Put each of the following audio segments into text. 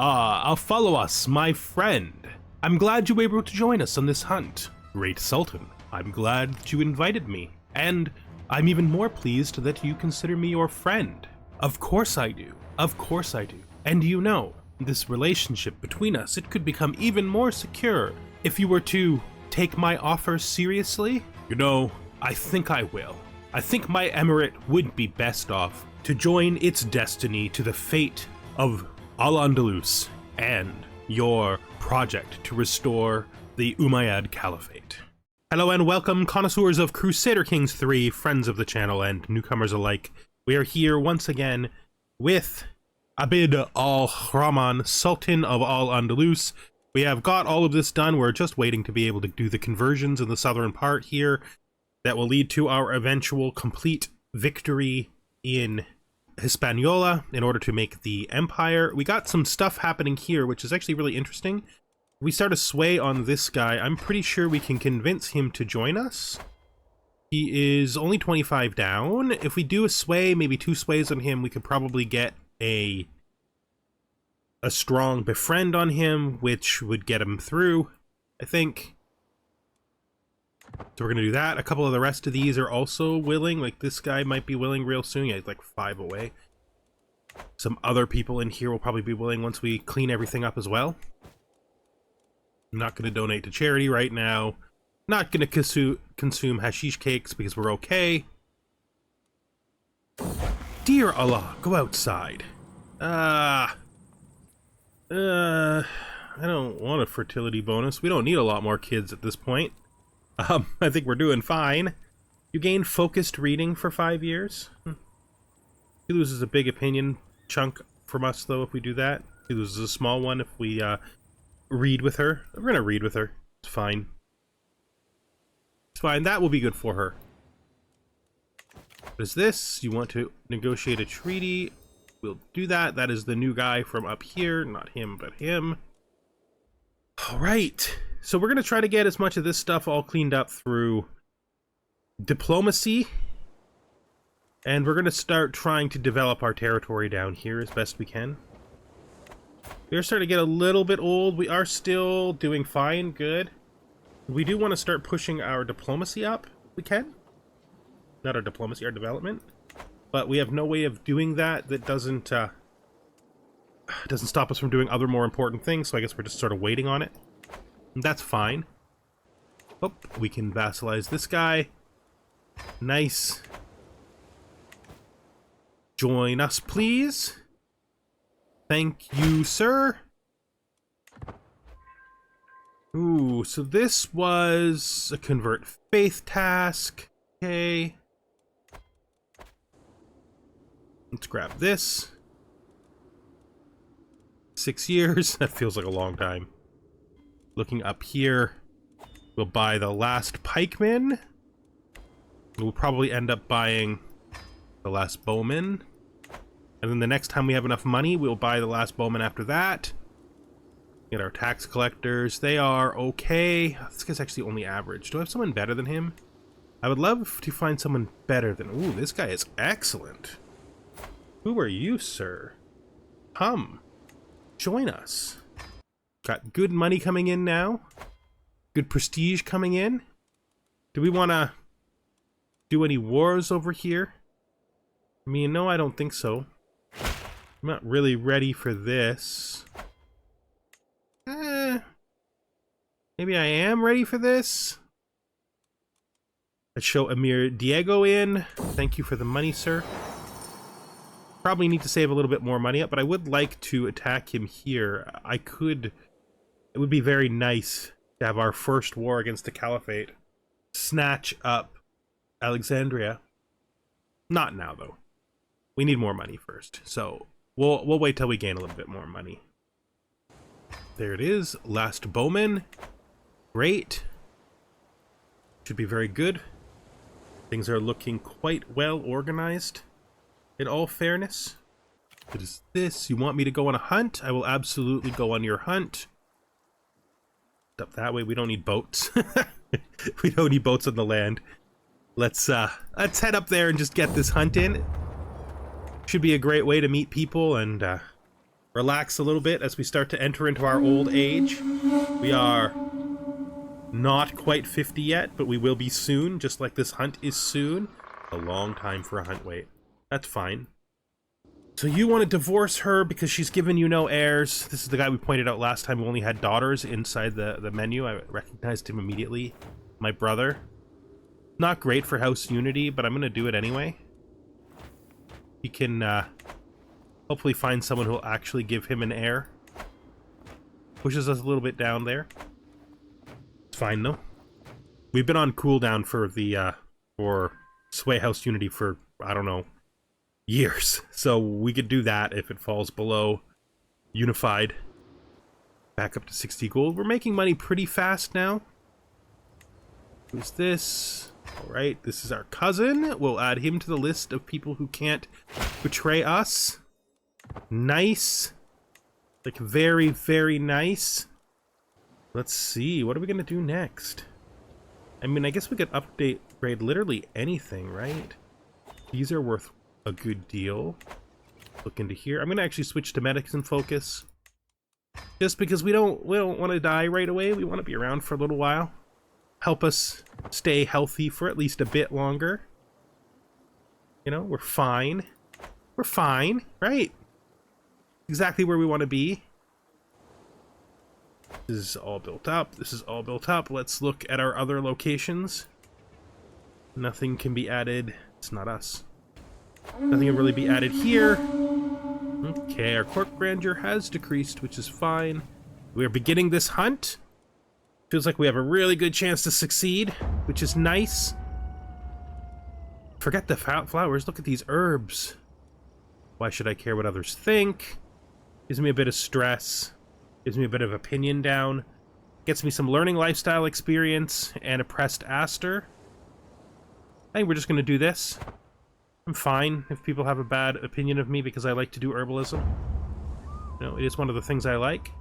I'll follow us, my friend. I'm glad you were able to join us on this hunt. Great Sultan, I'm glad that you invited me, and I'm even more pleased that you consider me your friend. Of course I do. Of course I do. And you know, this relationship between us, it could become even more secure if you were to take my offer seriously. You know, I think I will. I think my emirate would be best off to join its destiny to the fate of Al-Andalus and your project to restore the Umayyad Caliphate. Hello and welcome, connoisseurs of Crusader Kings 3, friends of the channel and newcomers alike. We are here once again with Abd al-Rahman, Sultan of Al-Andalus. We have got all of this done. We're just waiting to be able to do the conversions in the southern part here that will lead to our eventual complete victory in Hispaniola in order to make the empire. We got some stuff happening here, which is actually really interesting. We start a sway on this guy. I'm pretty sure we can convince him to join us. He is only 25 down. If we do a sway, maybe 2 sways on him, we could probably get a strong befriend on him, which would get him through, I think. So we're gonna do that. A couple of the rest of these are also willing. Like this guy might be willing real soon. Yeah, he's like 5 away. Some other people in here will probably be willing once we clean everything up as well. I'm not gonna donate to charity right now. Not gonna consume hashish cakes because we're okay. Dear Allah, go outside. I don't want a fertility bonus. We don't need a lot more kids at this point. I think we're doing fine. You gain focused reading for 5 years. He loses a big opinion chunk from us, though, if we do that. He loses a small one if we read with her. We're gonna read with her. It's fine. It's fine. That will be good for her. What is this? You want to negotiate a treaty? We'll do that. That is the new guy from up here. Not him, but him. Alright. So we're going to try to get as much of this stuff all cleaned up through diplomacy. And we're going to start trying to develop our territory down here as best we can. We are starting to get a little bit old. We are still doing fine. Good. We do want to start pushing our diplomacy up. We can. Not our diplomacy, our development. But we have no way of doing that doesn't stop us from doing other more important things, so I guess we're just sort of waiting on it. And that's fine. Oh, we can vassalize this guy. Nice. Join us, please. Thank you, sir. Ooh, so this was a convert faith task. Okay. Let's grab this. 6 years. That feels like a long time. Looking up here, we'll buy the last pikeman. We'll probably end up buying the last bowman. And then the next time we have enough money, we'll buy the last bowman after that. Get our tax collectors. They are okay. This guy's actually only average. Do I have someone better than him? I would love to find someone better than... Ooh, this guy is excellent. Who are you, sir? Come. Join us. Got good money coming in now. Good prestige coming in. Do we want to do any wars over here? I mean, no, I don't think so. I'm not really ready for this. Maybe I am ready for this. Let's show Emir Diego in. Thank you for the money, sir. Probably need to save a little bit more money up, but I would like to attack him here. It would be very nice to have our first war against the Caliphate snatch up Alexandria. Not now, though. We need more money first, so we'll wait till we gain a little bit more money. There it is. Last bowman. Great. Should be very good. Things are looking quite well organized. In all fairness. What is this? You want me to go on a hunt? I will absolutely go on your hunt. Up that way. We don't need boats. We don't need boats on the land. Let's head up there and just get this hunt in. Should be a great way to meet people and relax a little bit as we start to enter into our old age. We are not quite 50 yet, but we will be soon, just like this hunt is soon. A long time for a hunt wait. That's fine. So you want to divorce her because she's given you no heirs. This is the guy we pointed out last time who only had daughters inside the menu. I recognized him immediately. My brother. Not great for house unity, but I'm going to do it anyway. He can hopefully find someone who will actually give him an heir. Pushes us a little bit down there. It's fine though. We've been on cooldown for the for sway house unity for, I don't know, years. So we could do that if it falls below unified. Back up to 60 gold. We're making money pretty fast now. Who's this? Alright, this is our cousin. We'll add him to the list of people who can't betray us. Nice. Like, very, very nice. Let's see, what are we gonna do next? I mean, I guess we could upgrade literally anything, right? These are worth a good deal. Look into here. I'm gonna actually switch to medics and focus. Just because we don't want to die right away. We want to be around for a little while. Help us stay healthy for at least a bit longer. You know, we're fine. We're fine, right? Exactly where we want to be. This is all built up. This is all built up. Let's look at our other locations. Nothing can be added. It's not us. Nothing can really be added here. Okay, our court grandeur has decreased, which is fine. We are beginning this hunt. Feels like we have a really good chance to succeed, which is nice. Forget the flowers. Look at these herbs. Why should I care what others think? Gives me a bit of stress. Gives me a bit of opinion down. Gets me some learning lifestyle experience and a pressed aster. I think we're just going to do this. I'm fine if people have a bad opinion of me because I like to do herbalism. You know, it is one of the things I like.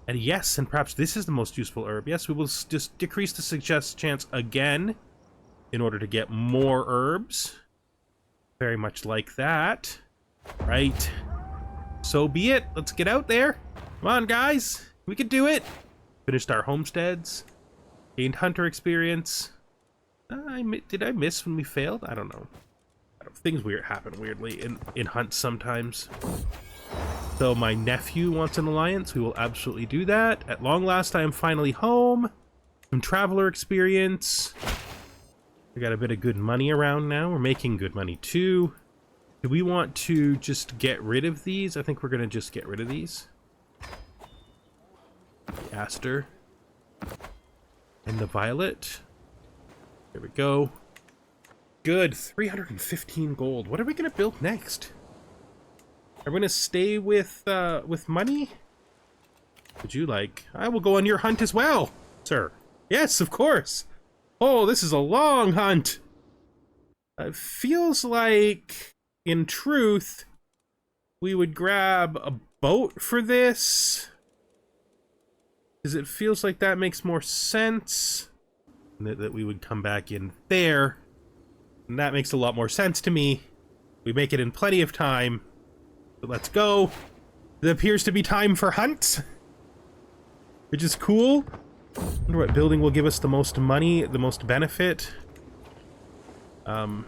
And yes, and perhaps this is the most useful herb. Yes, we will just decrease the success chance again in order to get more herbs. Very much like that. Right. So be it. Let's get out there. Come on, guys. We can do it. Finished our homesteads. Gained hunter experience. Did I miss when we failed? I don't know. Things happen weirdly in hunts sometimes. So my nephew wants an alliance. We will absolutely do that. At long last, I am finally home. Some traveler experience. We got a bit of good money around now. We're making good money too. Do we want to just get rid of these? I think we're going to just get rid of these. The aster. And the violet. There we go. Good. 315 gold. What are we going to build next? Are we going to stay with money? Would you like? I will go on your hunt as well, sir. Yes, of course. Oh, this is a long hunt. It feels like, in truth, we would grab a boat for this. Because it feels like that makes more sense. That we would come back in there. And that makes a lot more sense to me. We make it in plenty of time. So let's go. It appears to be time for hunts. Which is cool. I wonder what building will give us the most money, the most benefit. I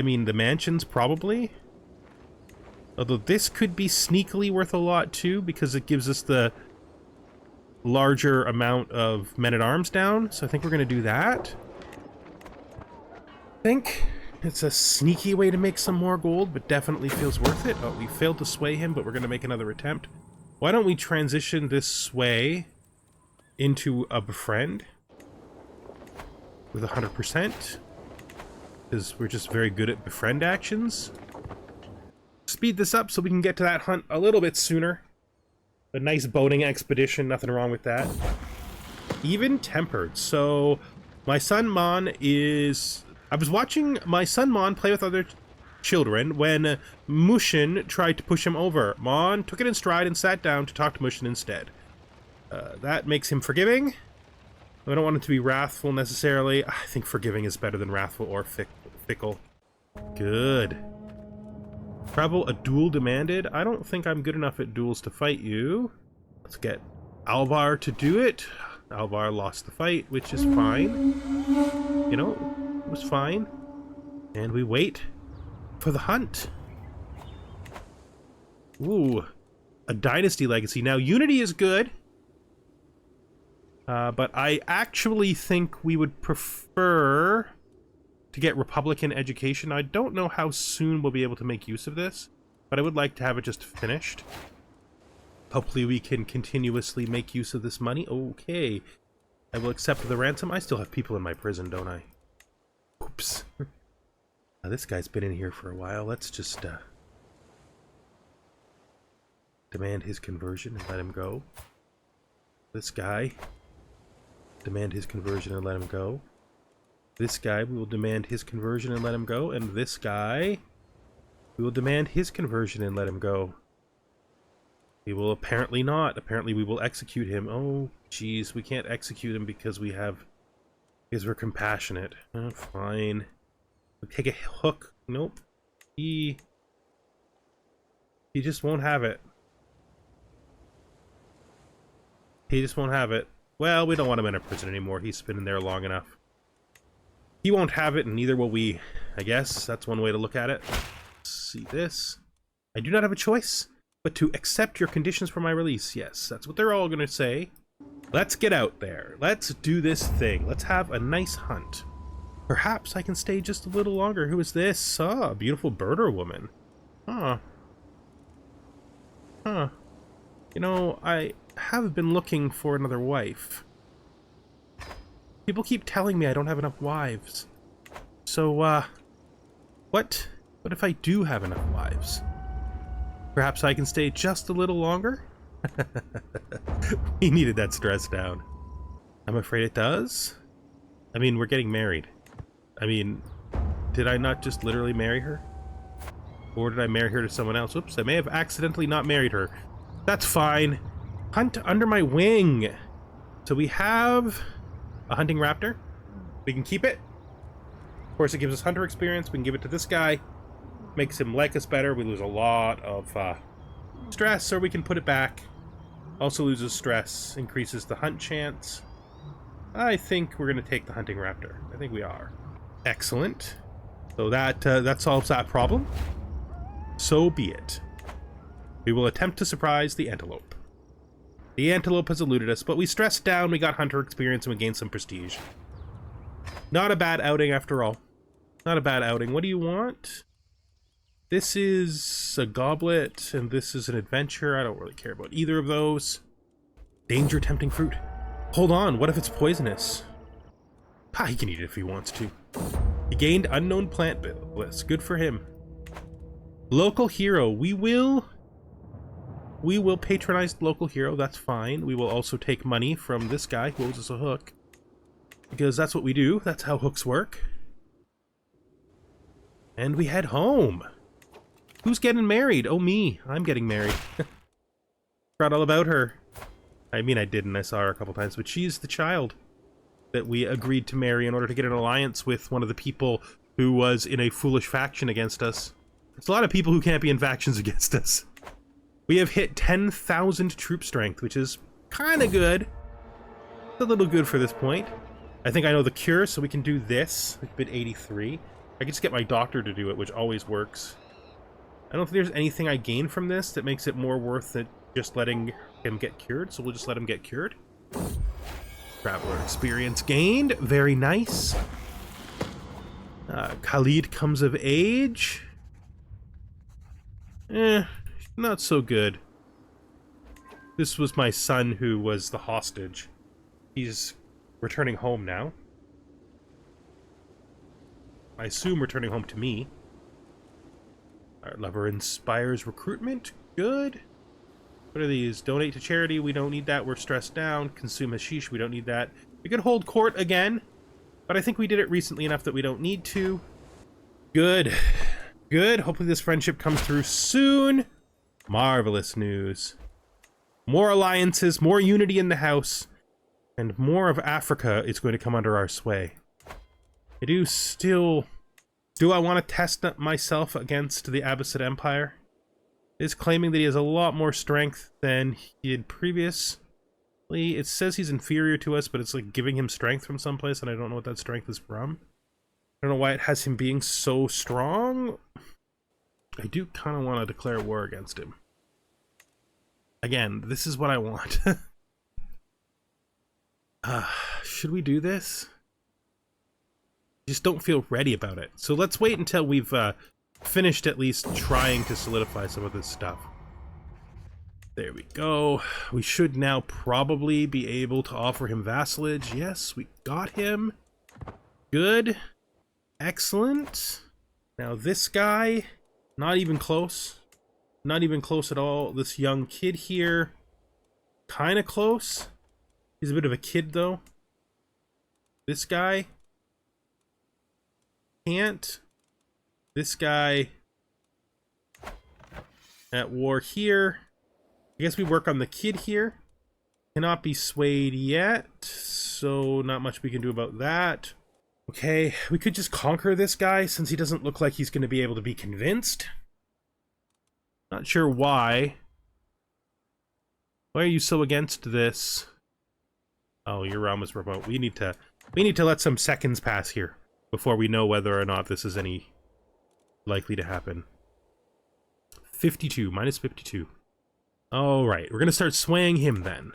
mean, the mansions, probably. Although this could be sneakily worth a lot, too, because it gives us the larger amount of men-at-arms down. So I think we're going to do that. I think it's a sneaky way to make some more gold, but definitely feels worth it. Oh, we failed to sway him, but we're going to make another attempt. Why don't we transition this sway into a befriend with 100%? Because we're just very good at befriend actions. Speed this up so we can get to that hunt a little bit sooner. A nice boating expedition, nothing wrong with that. Even tempered. So my son Mon is... I was watching my son Mon play with other children when Mushin tried to push him over. Mon took it in stride and sat down to talk to Mushin instead. That makes him forgiving. I don't want him to be wrathful necessarily. I think forgiving is better than wrathful or fickle. Good. Travel a duel demanded. I don't think I'm good enough at duels to fight you. Let's get Alvar to do it. Alvar lost the fight, which is fine. You know, it was fine. And we wait for the hunt. Ooh, a dynasty legacy. Now, unity is good. But I actually think we would prefer to get Republican education. I don't know how soon we'll be able to make use of this, but I would like to have it just finished. Hopefully we can continuously make use of this money. Okay. I will accept the ransom. I still have people in my prison, don't I? Oops. Now, this guy's been in here for a while. Let's just demand his conversion and let him go. This guy. Demand his conversion and let him go. This guy, we will demand his conversion and let him go. And this guy, we will demand his conversion and let him go. We will apparently not. Apparently we will execute him. Oh, jeez, we can't execute him because we're compassionate. Oh, fine. We'll take a hook. Nope. He just won't have it. He just won't have it. Well, we don't want him in a prison anymore. He's been in there long enough. He won't have it, and neither will we, I guess. That's one way to look at it. Let's see this. I do not have a choice but to accept your conditions for my release. Yes, that's what they're all going to say. Let's get out there. Let's do this thing. Let's have a nice hunt. Perhaps I can stay just a little longer. Who is this? Ah, a beautiful birder woman. Huh. Huh. You know, I have been looking for another wife. People keep telling me I don't have enough wives. So, what if I do have enough wives? Perhaps I can stay just a little longer? He needed that stress down. I'm afraid it does. I mean, we're getting married. I mean, did I not just literally marry her? Or did I marry her to someone else? Oops, I may have accidentally not married her. That's fine. Hunt under my wing. So we have a hunting raptor. We can keep it. Of course, it gives us hunter experience. We can give it to this guy. Makes him like us better. We lose a lot of stress, or we can put it back. Also loses stress. Increases the hunt chance. I think we're going to take the hunting raptor. I think we are. Excellent. So that solves that problem. So be it. We will attempt to surprise the antelope. The antelope has eluded us, but we stressed down, we got hunter experience, and we gained some prestige. Not a bad outing after all. Not a bad outing. What do you want? This is a goblet, and this is an adventure. I don't really care about either of those. Danger tempting fruit. Hold on, what if it's poisonous? Ah, he can eat it if he wants to. He gained unknown plant bliss. Good for him. Local hero. We will patronize the local hero. That's fine. We will also take money from this guy who owes us a hook. Because that's what we do. That's how hooks work. And we head home. Who's getting married? Oh, me. I'm getting married. Forgot all about her. I mean, I didn't. I saw her a couple times. But she's the child that we agreed to marry in order to get an alliance with one of the people who was in a foolish faction against us. There's a lot of people who can't be in factions against us. We have hit 10,000 troop strength, which is kind of good. It's a little good for this point. I think I know the cure, so we can do this. We've been 83. I can just get my doctor to do it, which always works. I don't think there's anything I gain from this that makes it more worth it just letting him get cured, so we'll just let him get cured. Traveler experience gained. Very nice. Khalid comes of age. Not so good. This was my son who was the hostage. He's returning home now. I assume returning home to me. Our lover inspires recruitment. Good. What are these? Donate to charity. We don't need that. We're stressed down. Consume hashish. We don't need that. We could hold court again, but I think we did it recently enough that we don't need to. Good. Good. Hopefully this friendship comes through soon. Marvelous news. More alliances, more unity in the house, and more of Africa is going to come under our sway. I do still Do I want to test myself against the Abbasid Empire? Is claiming that he has a lot more strength than he had previously. It says he's inferior to us, but it's like giving him strength from someplace, and I don't know what that strength is from. I don't know why it has him being so strong. I do kind of want to declare war against him. Again, this is what I want. Should we do this? Just don't feel ready about it. So let's wait until we've finished at least trying to solidify some of this stuff. There we go. We should now probably be able to offer him vassalage. Yes, we got him. Good. Excellent. Now this guy, not even close. Not even close at all. This young kid here, kind of close. He's a bit of a kid though. This guy can't. This guy at war here. I guess we work on the kid here. Cannot be swayed yet, so not much we can do about that. Okay, we could just conquer this guy since he doesn't look like he's going to be able to be convinced. Not sure why. Why are you so against this? Oh, your realm is remote. We need to let some seconds pass here before we know whether or not this is any likely to happen. 52, minus 52. Alright, we're gonna start swaying him then.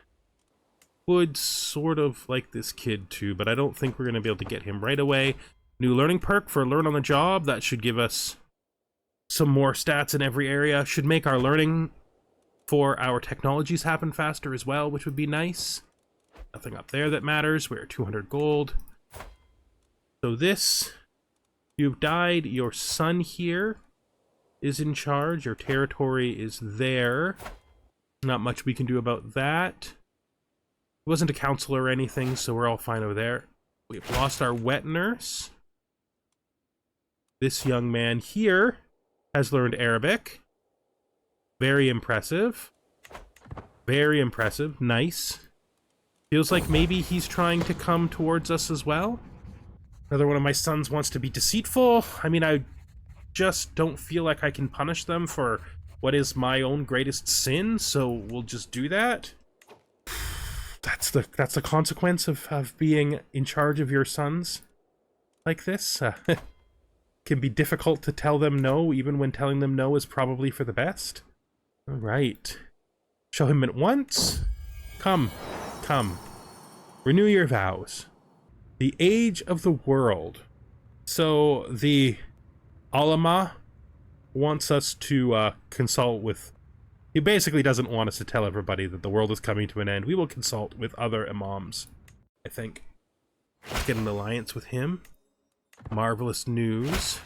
Would sort of like this kid too, but I don't think we're gonna be able to get him right away. New learning perk for learn on the job. That should give us some more stats in every area. Should make our learning for our technologies happen faster as well, which would be nice. Nothing up there that matters. We're at 200 gold. So this, you've died. Your son here is in charge. Your territory is there. Not much we can do about that. It wasn't a council or anything, so we're all fine over there. We've lost our wet nurse. This young man here has learned Arabic. Very impressive. Very impressive. Nice. Feels like maybe he's trying to come towards us as well. Another one of my sons wants to be deceitful. I mean, I just don't feel like I can punish them for what is my own greatest sin, so we'll just do that. That's the consequence of being in charge of your sons like this. Can be difficult to tell them no, even when telling them no is probably for the best. All right. Show him at once. Come. Come. Renew your vows. The age of the world. So the Al-Rahman wants us to consult with... He basically doesn't want us to tell everybody that the world is coming to an end. We will consult with other imams, I think. Get an alliance with him. Marvelous news.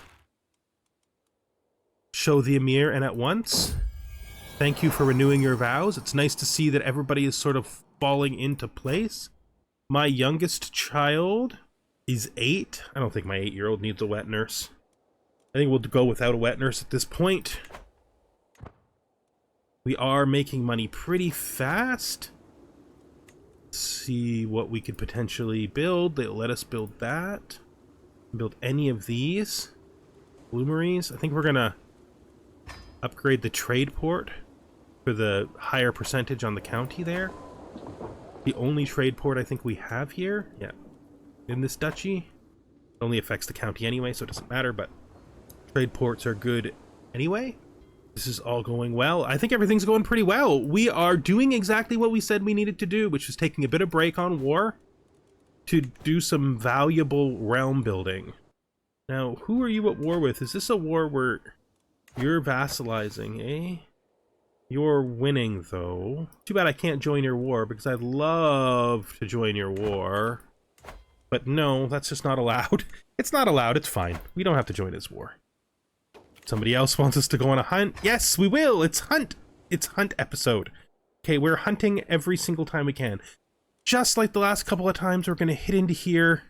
Show the Emir and at once. Thank you for renewing your vows. It's nice to see that everybody is sort of falling into place. My youngest child is 8. I don't think my 8-year-old needs a wet nurse. I think we'll go without a wet nurse at this point. We are making money pretty fast. Let's see what we could potentially build. They'll let us build that. Build any of these. Bloomeries. I think we're gonna upgrade the trade port for the higher percentage on the county there. The only trade port I think we have here. Yeah. In this duchy. It only affects the county anyway, so it doesn't matter, but trade ports are good anyway. This is all going well. I think everything's going pretty well. We are doing exactly what we said we needed to do, which was taking a bit of break on war to do some valuable realm building. Now, who are you at war with? Is this a war where you're vassalizing, eh? You're winning, though. Too bad I can't join your war, because I'd love to join your war. But no, that's just not allowed. It's not allowed, it's fine. We don't have to join his war. Somebody else wants us to go on a hunt. Yes, we will! It's hunt! It's hunt episode. Okay, we're hunting every single time we can. Just like the last couple of times, we're gonna hit into here.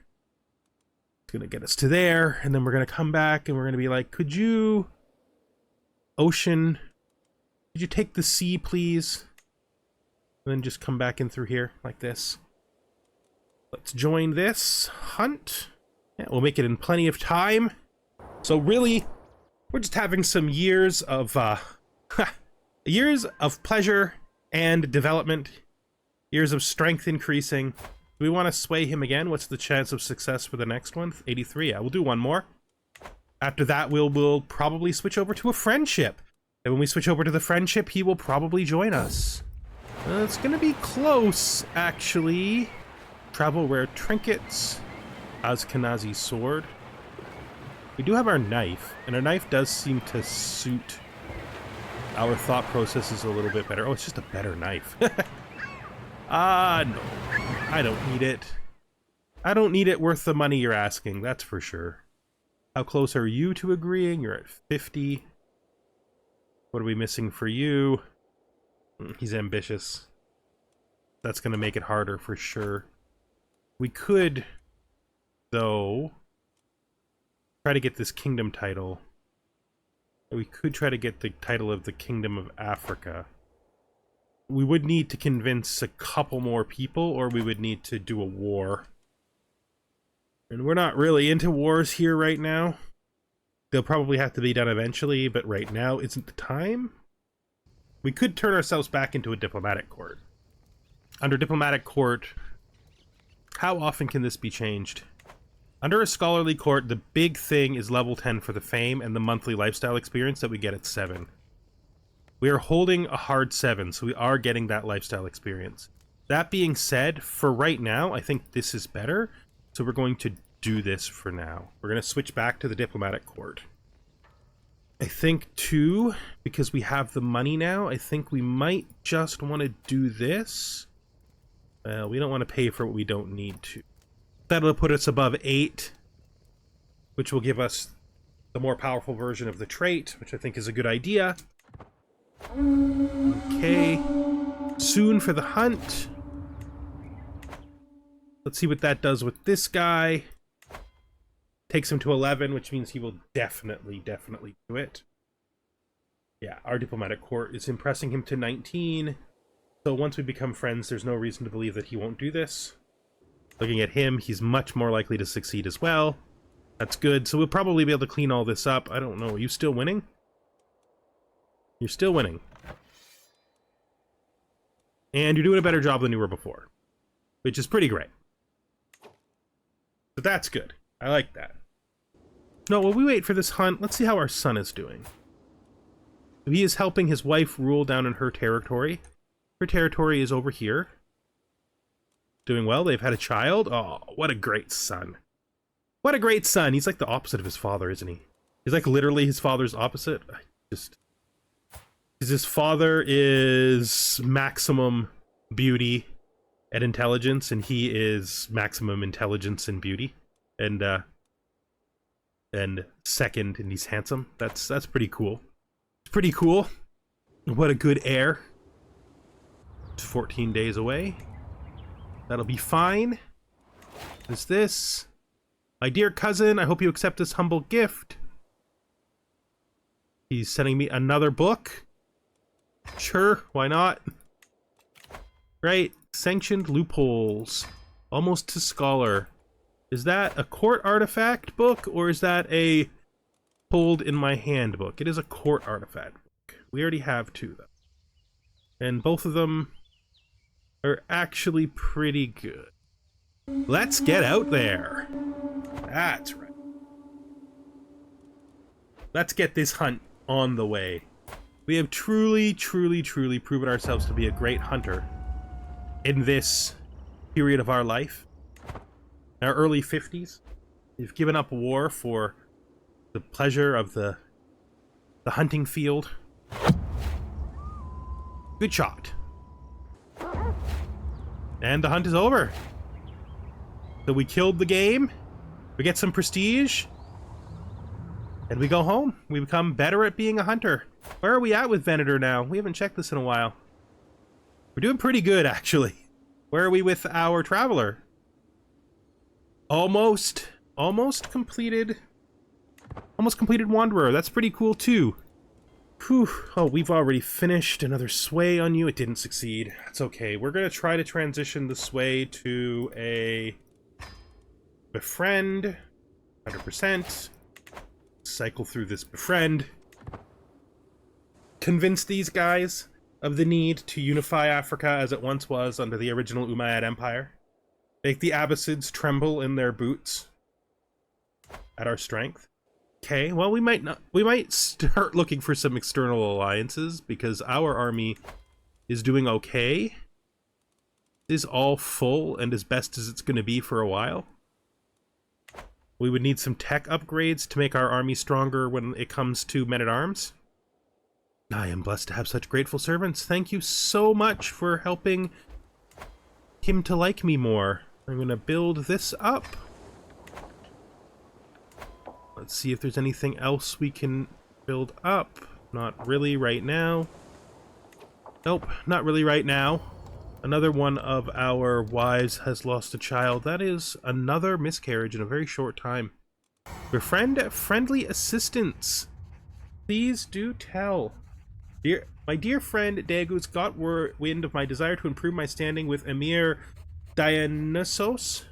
It's gonna get us to there, and then we're gonna come back, and we're gonna be like, could you... Ocean... Could you take the sea, please? And then just come back in through here, like this. Let's join this hunt. Yeah, we'll make it in plenty of time. So really, we're just having some years of years of pleasure and development, years of strength increasing. Do we want to sway him again? What's the chance of success for the next one? 83. Yeah, we'll do one more. After that, we'll probably switch over to a friendship. And when we switch over to the friendship, he will probably join us. It's gonna be close, actually. Travel rare trinkets. Ashkenazi sword. We do have our knife, and our knife does seem to suit our thought processes a little bit better. Oh, it's just a better knife. No. I don't need it. I don't need it worth the money you're asking, that's for sure. How close are you to agreeing? You're at 50. What are we missing for you? He's ambitious. That's going to make it harder for sure. We could, though, try to get this kingdom title. We could try to get the title of the Kingdom of Africa. We would need to convince a couple more people, or we would need to do a war. And we're not really into wars here right now. They'll probably have to be done eventually, but right now isn't the time. We could turn ourselves back into a diplomatic court. Under diplomatic court, how often can this be changed? Under a scholarly court, the big thing is level 10 for the fame and the monthly lifestyle experience that we get at 7. We are holding a hard 7, so we are getting that lifestyle experience. That being said, for right now, I think this is better, so we're going to do this for now. We're going to switch back to the diplomatic court. I think, too, because we have the money now, I think we might just want to do this. We don't want to pay for what we don't need to. That'll put us above 8, which will give us the more powerful version of the trait, which I think is a good idea. Okay. Soon for the hunt. Let's see what that does with this guy. Takes him to 11, which means he will definitely do it. Yeah, our diplomatic court is impressing him to 19. So once we become friends, there's no reason to believe that he won't do this. Looking at him, he's much more likely to succeed as well. That's good. So we'll probably be able to clean all this up. I don't know. Are you still winning? You're still winning. And you're doing a better job than you were before, which is pretty great. But that's good. I like that. No, while we wait for this hunt, let's see how our son is doing. He is helping his wife rule down in her territory. Her territory is over here. Doing well. They've had a child. Oh, what a great son. What a great son. He's like the opposite of his father, isn't he? He's like literally his father's opposite. Because his father is maximum beauty and intelligence, and he is maximum intelligence and beauty. And second, and he's handsome. That's pretty cool. It's pretty cool. What a good heir. It's 14 days away. That'll be fine. What is this? My dear cousin, I hope you accept this humble gift. He's sending me another book. Sure, why not? Right, sanctioned loopholes. Almost to scholar. Is that a court artifact book, or is that a hold in my hand book? It is a court artifact book. We already have 2, though. And both of them are actually pretty good. Let's get out there. That's right. Let's get this hunt on the way. We have truly proven ourselves to be a great hunter in this period of our life. In our early 50s. We've given up war for the pleasure of the hunting field. Good shot. And the hunt is over. So we killed the game. We get some prestige. And we go home. We become better at being a hunter. Where are we at with Venator now? We haven't checked this in a while. We're doing pretty good, actually. Where are we with our traveler? Almost completed Wanderer. That's pretty cool, too. Whew. Oh, we've already finished another sway on you. It didn't succeed. It's okay. We're going to try to transition the sway to a befriend. 100%. cycle through this befriend. Convince these guys of the need to unify Africa as it once was under the original Umayyad Empire. Make the Abbasids tremble in their boots at our strength. Okay, well, we might start looking for some external alliances because our army is doing okay. It is all full and as best as it's going to be for a while. We would need some tech upgrades to make our army stronger when it comes to men-at-arms. I am blessed to have such grateful servants. Thank you so much for helping him to like me more. I'm going to build this up. Let's see if there's anything else we can build up. Not really right now. Nope, not really right now. Another one of our wives has lost a child. That is another miscarriage in a very short time. Befriend friendly assistance. Please do tell. My dear friend Dagus got wind of my desire to improve my standing with Emir Dionysios,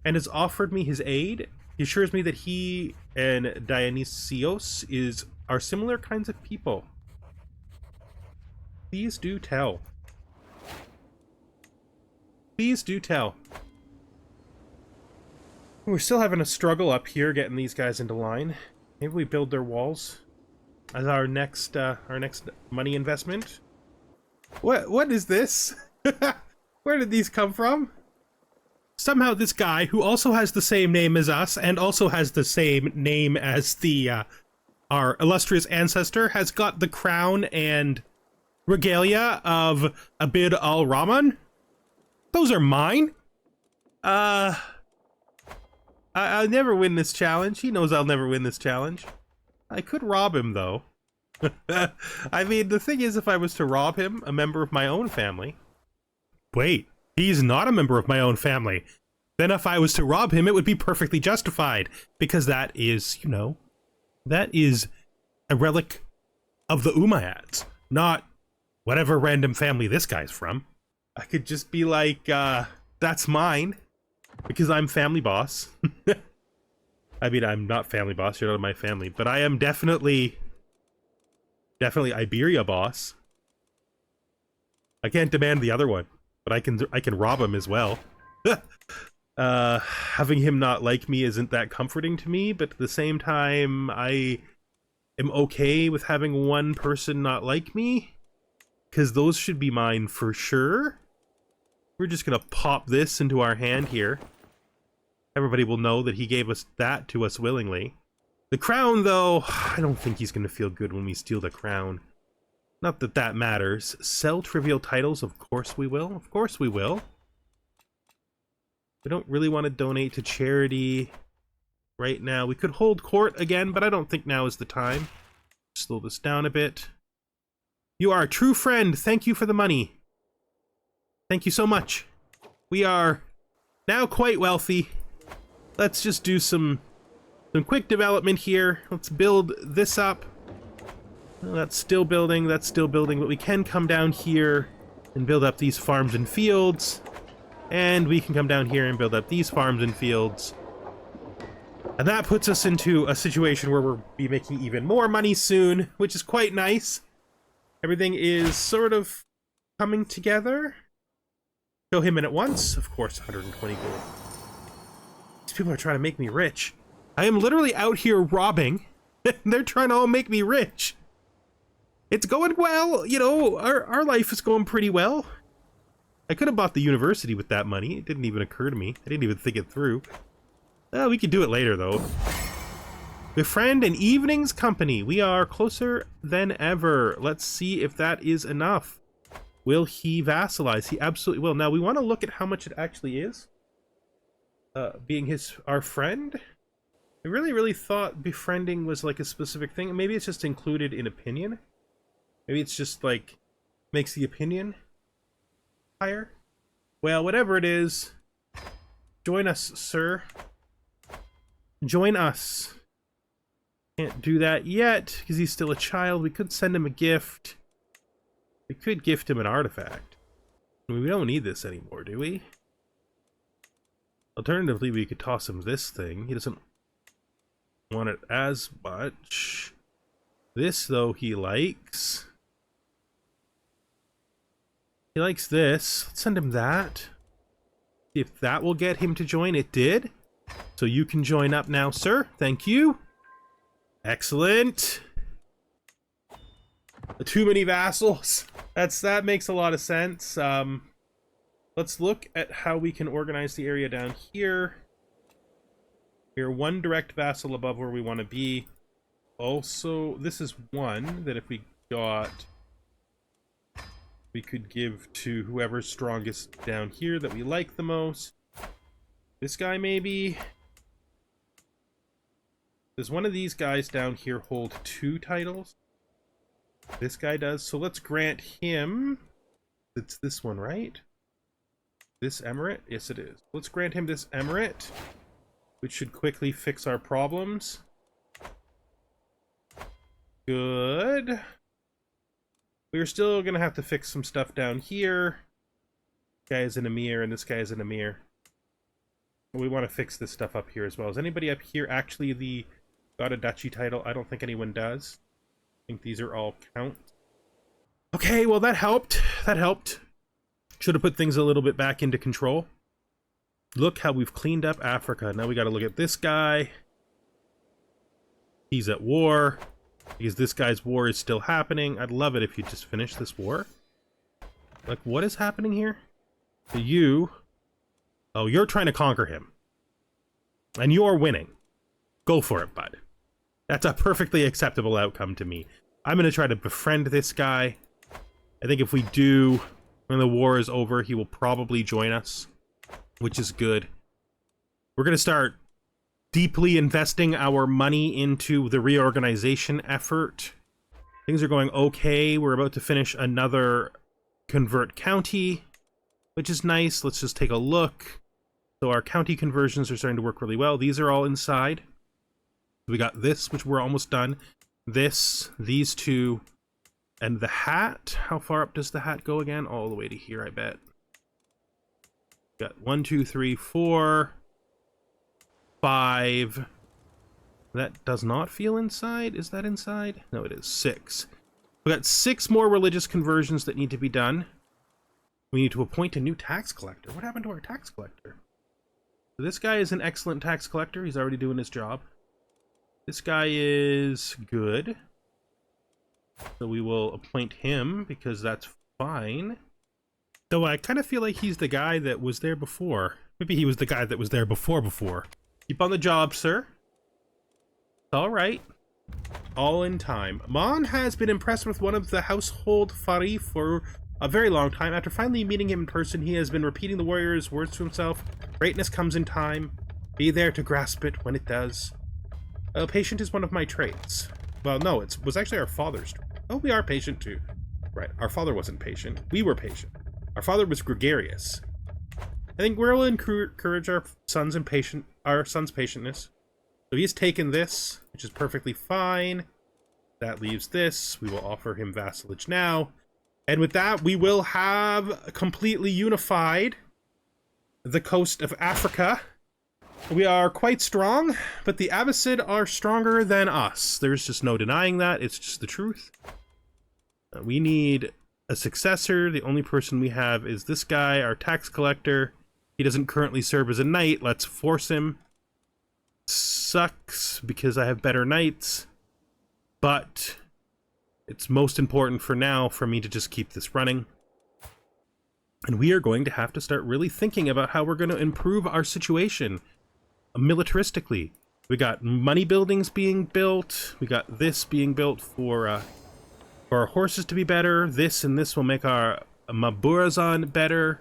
and has offered me his aid. He assures me that he and Dionysios are similar kinds of people. Please do tell. Please do tell. We're still having a struggle up here getting these guys into line. Maybe we build their walls as our next money investment. What is this? Where did these come from? Somehow this guy, who also has the same name as us and also has the same name as the our illustrious ancestor, has got the crown and regalia of Abd al-Rahman. Those are mine. I'll never win this challenge. He knows I'll never win this challenge. I could rob him, though. I mean, the thing is, if I was to rob him, a member of my own family... Wait, he's not a member of my own family. Then if I was to rob him, it would be perfectly justified. Because that is, you know, that is a relic of the Umayyads. Not whatever random family this guy's from. I could just be like, that's mine. Because I'm family boss. I mean, I'm not family boss, you're not my family, but I am definitely Iberia boss. I can't demand the other one, but I can rob him as well. Having him not like me isn't that comforting to me, but at the same time, I am okay with having one person not like me, because those should be mine for sure. We're just gonna pop this into our hand here. Everybody will know that he gave us that to us willingly. The crown, though, I don't think he's gonna feel good when we steal the crown. Not that that matters. Sell trivial titles, of course we will. Of course we will. We don't really want to donate to charity right now. We could hold court again, but I don't think now is the time. Slow this down a bit. You are a true friend. Thank you for the money. Thank you so much. We are now quite wealthy. Let's just do some quick development here. Let's build this up. Well, that's still building, but we can come down here and build up these farms and fields. And we can come down here and build up these farms and fields. And that puts us into a situation where we'll be making even more money soon, which is quite nice. Everything is sort of coming together. Show him in at once. Of course, 120 gold. These people are trying to make me rich. I am literally out here robbing, and they're trying to all make me rich. It's going well, you know, our life is going pretty well. I could have bought the university with that money. It didn't even occur to me. I didn't even think it through. We could do it later, though. Befriend an evening's company. We are closer than ever. Let's see if that is enough. Will he vassalize? He absolutely will. Now, we want to look at how much it actually is. Being our friend. I really thought befriending was like a specific thing. Maybe it's just included in opinion. Maybe it's just like makes the opinion higher. Well, whatever it is, join us, sir. Join us. Can't do that yet because he's still a child. We could send him a gift. We could gift him an artifact. I mean, we don't need this anymore, do we? Alternatively, we could toss him this thing. He doesn't... want it as much. This, though, he likes. He likes this. Let's send him that. If that will get him to join, it did. So you can join up now, sir. Thank you. Excellent. Too many vassals. That makes a lot of sense. Let's look at how we can organize the area down here. We're one direct vassal above where we want to be. Also, this is one that if we got, we could give to whoever's strongest down here that we like the most. This guy, maybe. Does one of these guys down here hold 2 titles? This guy does. So let's grant him. It's this one, right? This emirate? Yes, it is. Let's grant him this emirate, which should quickly fix our problems. Good. We're still going to have to fix some stuff down here. This guy is an emir, and this guy is an emir. We want to fix this stuff up here as well. Is anybody up here actually got a duchy title? I don't think anyone does. I think these are all counts. Okay, well that helped. That helped. Should have put things a little bit back into control. Look how we've cleaned up Africa. Now we got to look at this guy. He's at war. Because this guy's war is still happening. I'd love it if you just finish this war. Like, what is happening here? So you... Oh, you're trying to conquer him. And you're winning. Go for it, bud. That's a perfectly acceptable outcome to me. I'm going to try to befriend this guy. I think if we do, when the war is over, he will probably join us, which is good. We're going to start deeply investing our money into the reorganization effort. Things are going okay. We're about to finish another convert county, which is nice. Let's just take a look. So our county conversions are starting to work really well. These are all inside. We got this, which we're almost done. This, these two, and the hat. How far up does the hat go again? All the way to here, I bet. We got 1, 2, 3, 4, 5. That does not feel inside. Is that inside? No, it is 6. We got 6 more religious conversions that need to be done. We need to appoint a new tax collector. What happened to our tax collector? So this guy is an excellent tax collector. He's already doing his job. This guy is good. So we will appoint him because that's fine. Though I kind of feel like he's the guy that was there before. Maybe he was the guy that was there before. Keep on the job, sir. All right. All in time. Mon has been impressed with one of the household Fari for a very long time. After finally meeting him in person, he has been repeating the warrior's words to himself. Greatness comes in time. Be there to grasp it when it does. Patient is one of my traits. Well, no, it was actually our father's trait. Oh, we are patient too. Right, our father wasn't patient. We were patient. Our father was gregarious. I think we'll encourage our son's patientness. So he's taken this, which is perfectly fine. That leaves this. We will offer him vassalage now. And with that, we will have completely unified the coast of Africa. We are quite strong, but the Abbasids are stronger than us. There's just no denying that. It's just the truth. We need a successor. The only person we have is this guy, our tax collector. He doesn't currently serve as a knight. Let's force him. Sucks because I have better knights, but it's most important for now for me to just keep this running. And we are going to have to start really thinking about how we're going to improve our situation militaristically. We got money buildings being built. We got this being built for our horses to be better. This and this will make our Maburazan better.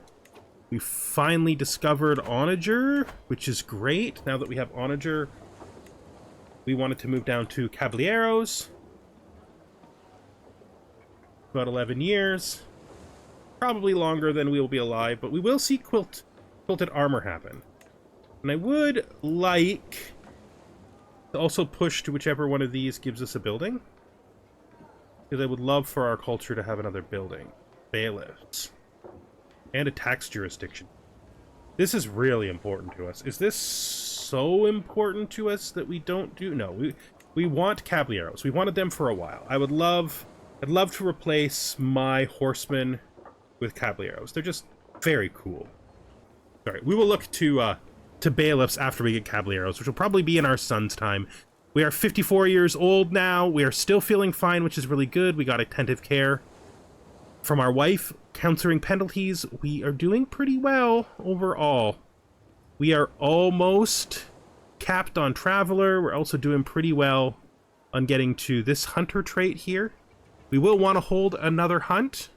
We finally discovered Onager, which is great. Now that we have Onager, we wanted to move down to Caballeros. About 11 years. Probably longer than we will be alive, but we will see quilted armor happen. And I would like to also push to whichever one of these gives us a building. Because I would love for our culture to have another building. Bailiffs. And a tax jurisdiction. This is really important to us. Is this so important to us that we don't do... No, we want caballeros. We wanted them for a while. I'd love to replace my horsemen with caballeros. They're just very cool. All right, we will look to bailiffs after we get caballeros, which will probably be in our son's time. We are 54 years old now. We are still feeling fine, which is really good. We got attentive care from our wife, countering penalties. We are doing pretty well overall. We are almost capped on Traveler. We're also doing pretty well on getting to this Hunter trait here. We will want to hold another hunt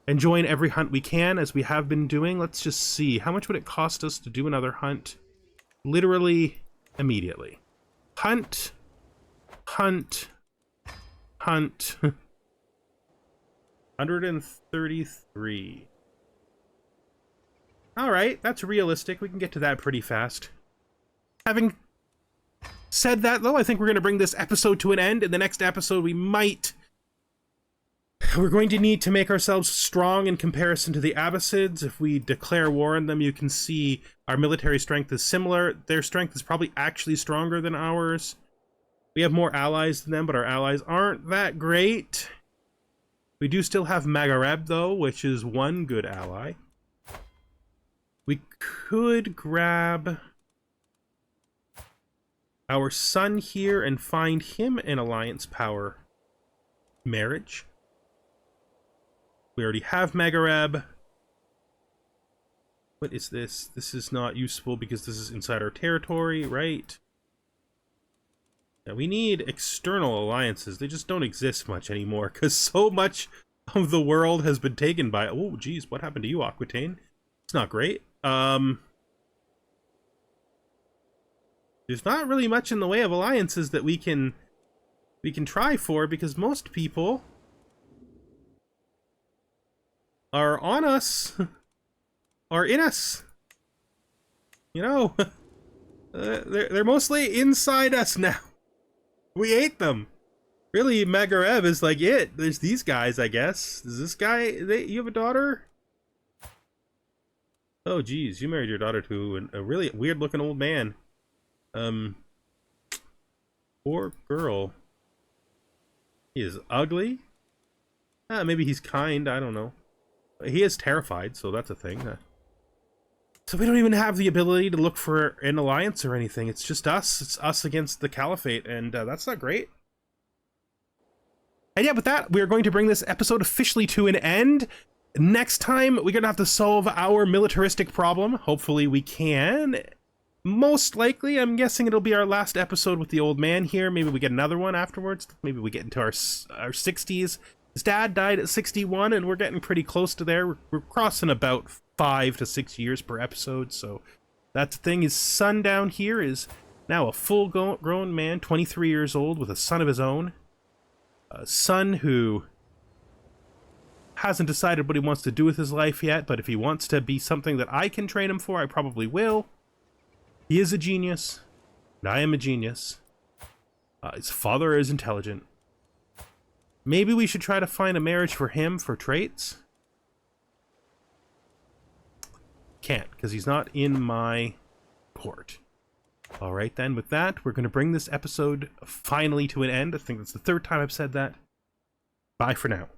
and join every hunt we can, as we have been doing. Let's just see. How much would it cost us to do another hunt? Literally immediately. Hunt. Hunt. Hunt. 133. Alright, that's realistic. We can get to that pretty fast. Having said that, though, I think we're going to bring this episode to an end. In the next episode, we're going to need to make ourselves strong in comparison to the Abbasids. If we declare war on them, you can see our military strength is similar. Their strength is probably actually stronger than ours. We have more allies than them, but our allies aren't that great. We do still have Maghreb, though, which is one good ally. We could grab our son here and find him an alliance power marriage. We already have Maghreb. What is this? This is not useful because this is inside our territory, right? Yeah, we need external alliances. They just don't exist much anymore because so much of the world has been taken by... Oh, geez, what happened to you, Aquitaine? It's not great. There's not really much in the way of alliances that we can try for, because most people are on us, are in us. You know, they're mostly inside us now. We ate them. Really, Maghreb is like it. There's these guys, I guess. Is this guy... you have a daughter? Oh, geez, you married your daughter to a really weird-looking old man. Poor girl. He is ugly? Maybe he's kind, I don't know. He is terrified, so that's a thing. So we don't even have the ability to look for an alliance or anything. It's just us. It's us against the Caliphate, and that's not great. And yeah, with that, we are going to bring this episode officially to an end. Next time, we're going to have to solve our militaristic problem. Hopefully we can. Most likely, I'm guessing it'll be our last episode with the old man here. Maybe we get another one afterwards. Maybe we get into our 60s. His dad died at 61, and we're getting pretty close to there. We're crossing about 5 to 6 years per episode, so that's the thing. His son down here is now a full-grown man, 23 years old, with a son of his own. A son who hasn't decided what he wants to do with his life yet, but if he wants to be something that I can train him for, I probably will. He is a genius, and I am a genius. His father is intelligent. Maybe we should try to find a marriage for him for traits. Can't, because he's not in my court. Alright then, with that, we're going to bring this episode finally to an end. I think that's the third time I've said that. Bye for now.